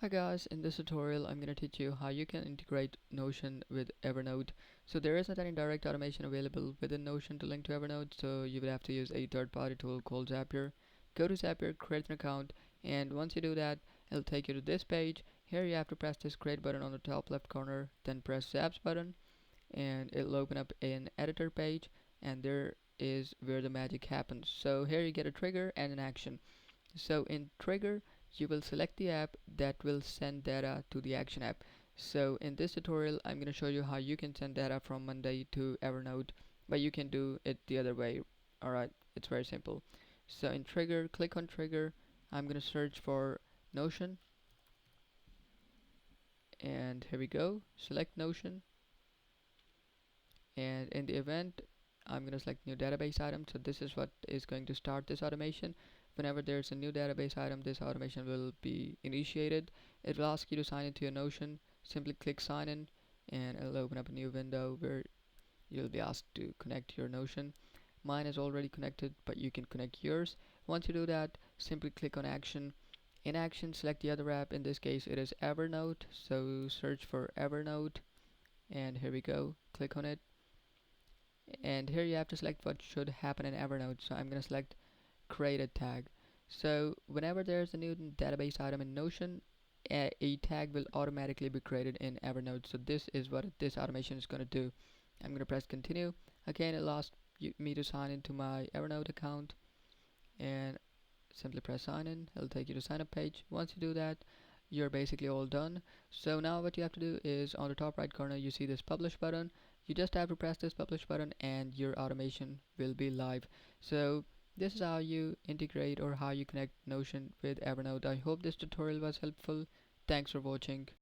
Hi guys, in this tutorial I'm going to teach you how you can integrate Notion with Evernote. So there isn't any direct automation available within Notion to link to Evernote, so you would have to use a third-party tool called Zapier. Go to Zapier, create an account, and once you do that, it'll take you to this page. Here you have to press this create button on the top left corner, then press Zaps button, and it'll open up an editor page, and there is where the magic happens. So here you get a trigger and an action. So in trigger, you will select the app that will send data to the action app. So in this tutorial, I'm going to show you how you can send data from Monday to Evernote, but you can do it the other way. Alright, it's very simple. So in trigger, click on trigger. I'm going to search for Notion, and here we go. Select Notion, and in the event, I'm going to select new database item. So this is what is going to start this automation. Whenever there's a new database item, this automation will be initiated. It will ask you to sign into your Notion. Simply click sign in, and it'll open up a new window where you'll be asked to connect your Notion. Mine is already connected, but you can connect yours. Once you do that, simply click on action. In action, select the other app. In this case, it is Evernote. So search for Evernote, and here we go. Click on it, and here you have to select what should happen in Evernote. So I'm going to select create a tag. So whenever there's a new database item in Notion, a tag will automatically be created in Evernote. So this is what this automation is going to do. I'm going to press continue. Again, it asks me to sign into my Evernote account, and simply press sign in. It'll take you to sign up page. Once you do that, you're basically all done. So now what you have to do is on the top right corner you see this publish button. You just have to press this publish button and your automation will be live. So this is how you integrate or how you connect Notion with Evernote. I hope this tutorial was helpful. Thanks for watching.